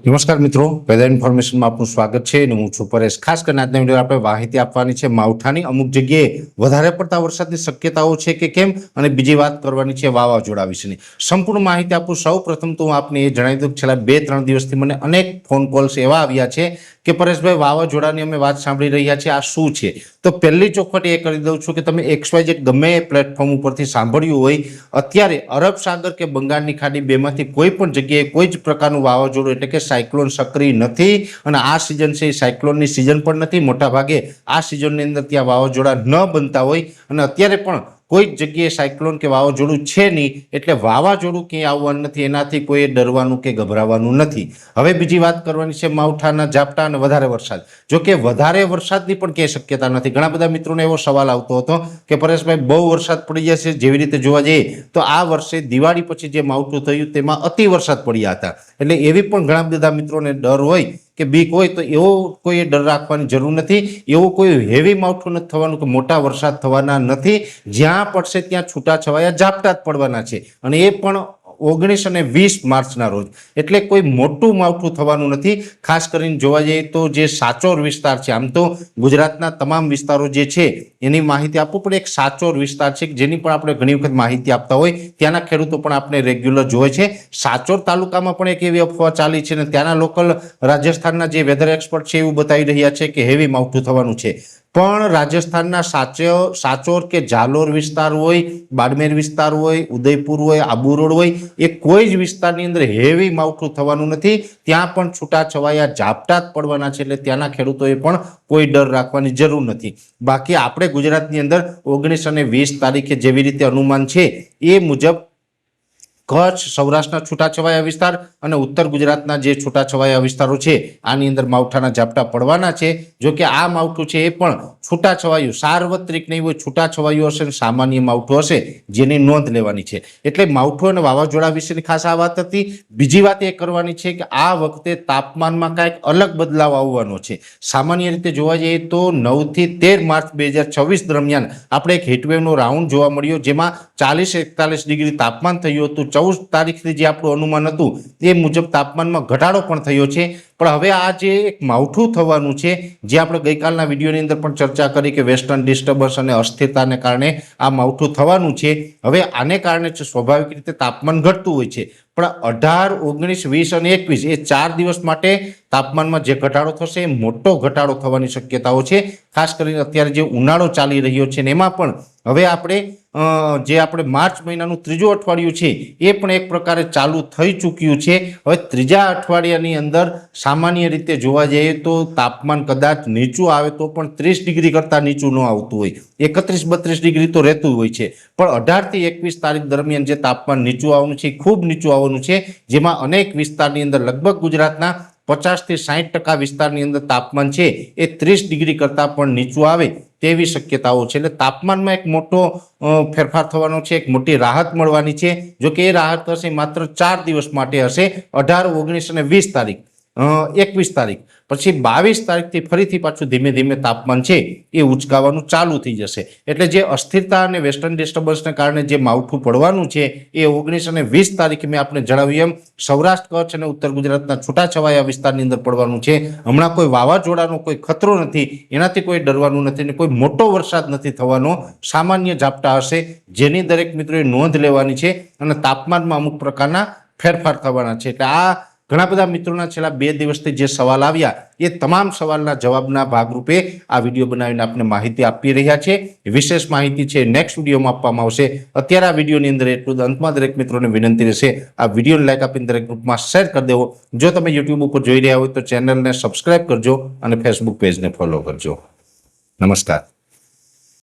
નમસ્કાર મિત્રો, વેધર ઇન્ફોર્મેશનમાં આપનું સ્વાગત છે અને હું છું પરેશ। ખાસ કરીને આજના વિડીયો આપણે માહિતી આપવાની છે માવઠાની। અમુક જગ્યાએ વધારે પડતા વરસાદની શક્યતાઓ છે કે કેમ, અને બીજી વાત કરવાની છે વાવાઝોડા વિશેની। સંપૂર્ણ માહિતી આપું। સૌ પ્રથમ તો હું આપને એ જણાવી દઉં કે છેલ્લા 2-3 દિવસથી મને અનેક ફોન કોલ્સ એવા આવ્યા છે કે પરેશભાઈ વાવાઝોડાની અમે વાત સાંભળી રહ્યા છીએ, આ શું છે? તો પહેલી ચોખવટ એ કરી દઉં છું કે તમે XYZ ગમે એ પ્લેટફોર્મ ઉપરથી સાંભળ્યું હોય, અત્યારે અરબ સાગર કે બંગાળની ખાડી બેમાંથી કોઈ પણ જગ્યાએ કોઈ જ પ્રકારનું વાવાઝોડું એટલે કે સાયક્લોન સક્રિય નથી। અને આ સિઝન છે એ સાયક્લોનની સિઝન પણ નથી। મોટા ભાગે આ સિઝનની અંદર ત્યાં વાવાઝોડા ન બનતા હોય, અને અત્યારે પણ કોઈ જ જગ્યાએ સાયક્લોન કે વાવાઝોડું છે નહીં, એટલે વાવાઝોડું ક્યાંય આવવાનું નથી, એનાથી કોઈ ડરવાનું કે ગભરાવાનું નથી। હવે બીજી વાત કરવાની છે માવઠાના ઝાપટા અને વધારે વરસાદ। જો કે વધારે વરસાદની પણ ક્યાંય શક્યતા નથી। ઘણા બધા મિત્રોને એવો સવાલ આવતો હતો કે પરેશભાઈ બહુ વરસાદ પડી જશે। જેવી રીતે જોવા જઈએ તો આ વર્ષે દિવાળી પછી જે માવઠું થયું તેમાં અતિ વરસાદ પડ્યા હતા, એટલે એવી પણ ઘણા બધા મિત્રોને ડર હોય કે બીક હોય, તો એવો કોઈ ડર રાખવાની જરૂર નથી। એવું કોઈ હેવી માવઠું નથી થવાનું કે મોટા વરસાદ થવાના નથી। જ્યાં પડશે ત્યાં છૂટાછવાયા ઝાપટા જ પડવાના છે, અને એ પણ 19 અને 20 માર્ચના રોજ, એટલે કોઈ મોટું માવઠું થવાનું નથી। ખાસ કરીને જોવા જઈએ તો જે સાચોર વિસ્તાર છે, આમ તો ગુજરાતના તમામ વિસ્તારો જે છે એની માહિતી આપવું, પણ એક સાચોર વિસ્તાર છે જેની પણ આપણે ઘણી વખત માહિતી આપતા હોય, ત્યાંના ખેડૂતો પણ આપણે રેગ્યુલર જોવે છે। સાચોર તાલુકામાં પણ એક એવી અફવા ચાલી છે અને ત્યાંના લોકલ રાજસ્થાનના જે વેધર એક્સપર્ટ છે એવું બતાવી રહ્યા છે કે હેવી માવઠું થવાનું છે। પણ રાજસ્થાનના સાચોર કે જાલોર વિસ્તાર હોય, બાડમેર વિસ્તાર હોય, ઉદયપુર હોય, આબુ રોડ હોય, એ કોઈ જ વિસ્તારની અંદર હેવી માવઠું થવાનું નથી। ત્યાં પણ છૂટાછવાયા ઝાપટા જ પડવાના છે, એટલે ત્યાંના ખેડૂતોએ પણ કોઈ ડર રાખવાની જરૂર નથી। બાકી આપણે ગુજરાતની અંદર 19 અને 20 તારીખે જેવી રીતે અનુમાન છે એ મુજબ કચ્છ, સૌરાષ્ટ્રના છૂટાછવાયા વિસ્તાર અને ઉત્તર ગુજરાતના જે છૂટાછવાયા વિસ્તારો છે આની અંદર માવઠાના ઝાપટા પડવાના છે। જો કે આ માવઠું છે એ પણ છૂટાછવાયું, સાર્વત્રિક નહીં હોય, છૂટાછવાયું હશે અને સામાન્ય માવઠું હશે, જેની નોંધ લેવાની છે। એટલે માવઠું અને વાવાઝોડા વિશેની ખાસ આ વાત હતી। બીજી વાત એ કરવાની છે કે આ વખતે તાપમાનમાં કાંઈક અલગ બદલાવ આવવાનો છે। સામાન્ય રીતે જોવા જઈએ તો 9 થી 13 માર્ચ 2026 દરમિયાન આપણે એક હીટવેવનો રાઉન્ડ જોવા મળ્યો, જેમાં 40-41 ડિગ્રી તાપમાન થયું હતું। 14 તારીખથી જે આપણું અનુમાન હતું તે મુજબ તાપમાનમાં ઘટાડો પણ થયો છે। પણ હવે આ જે એક માવઠું થવાનું છે, જે આપણે ગઈકાલના વિડીયોની અંદર પણ ચર્ચા કરી કે વેસ્ટર્ન ડિસ્ટર્બન્સ અને અસ્થિરતાને કારણે આ માવઠું થવાનું છે। હવે આને કારણે સ્વાભાવિક રીતે તાપમાન ઘટતું હોય છે, પણ 18, 19, 20 અને 21 એ 4 દિવસ માટે તાપમાનમાં જે ઘટાડો થશે એ મોટો ઘટાડો થવાની શક્યતાઓ છે। ખાસ કરીને અત્યારે જે ઉનાળો ચાલી રહ્યો છે ને એમાં પણ હવે આપણે માર્ચ મહિનાનું ત્રીજું અઠવાડિયું છે એ પણ એક પ્રકારે ચાલુ થઈ ચૂક્યું છે। હવે ત્રીજા અઠવાડિયાની અંદર સામાન્ય રીતે જોવા જઈએ તો તાપમાન કદાચ નીચું આવે તો પણ 30 ડિગ્રી કરતાં નીચું ન આવતું હોય, 31-32 ડિગ્રી તો રહેતું હોય છે। પણ 18 થી 21 તારીખ દરમિયાન જે તાપમાન નીચું આવવાનું છે, ખૂબ નીચું આવવાનું છે, જેમાં અનેક વિસ્તારની અંદર લગભગ ગુજરાતના 50 થી 60% વિસ્તારની અંદર તાપમાન છે એ 30 ડિગ્રી કરતાં પણ નીચું આવે તેવી શક્યતાઓ છે। એટલે તાપમાનમાં એક મોટો ફેરફાર થવાનો છે, એક મોટી રાહત મળવાની છે। જો કે એ રાહત હશે માત્ર 4 દિવસ માટે હશે, 18, 19 અને 20 તારીખ, 21 તારીખ પછી 22 તારીખથી ફરીથી પાછું ધીમે ધીમે તાપમાન છે એ ઉચકાવાનું ચાલુ થઈ જશે। એટલે જે અસ્થિરતા અને વેસ્ટર્ન ડિસ્ટર્બન્સને કારણે જે માવઠું પડવાનું છે એ 19 અને 20 તારીખે મેં આપણે જણાવ્યું એમ સૌરાષ્ટ્ર, કચ્છ અને ઉત્તર ગુજરાતના છૂટાછવાયા વિસ્તારની અંદર પડવાનું છે। હમણાં કોઈ વાવાઝોડાનો કોઈ ખતરો નથી, એનાથી કોઈ ડરવાનું નથી, અને કોઈ મોટો વરસાદ નથી થવાનો, સામાન્ય ઝાપટા હશે, જેની દરેક મિત્રોએ નોંધ લેવાની છે, અને તાપમાનમાં અમુક પ્રકારના ફેરફાર થવાના છે। એટલે આ ઘણા બધા મિત્રોના છેલ્લા 2 દિવસથી જે સવાલ આવ્યા એ તમામ સવાલના જવાબના ભાગરૂપે આ વિડીયો બનાવીને આપને માહિતી આપી રહ્યા છે। વિશેષ માહિતી છે નેક્સ્ટ વિડીયોમાં આપવામાં આવશે। અત્યારે આ વિડીયોની અંદર એટલું જ। અંતમાં દરેક મિત્રોને વિનંતી રહેશે આ વિડીયોને લાઈક આપીને દરેક ગ્રુપમાં શેર કરી દેવો। જો તમે યુટ્યુબ ઉપર જોઈ રહ્યા હોય તો ચેનલને સબસ્ક્રાઇબ કરજો અને ફેસબુક પેજને ફોલો કરજો। નમસ્કાર।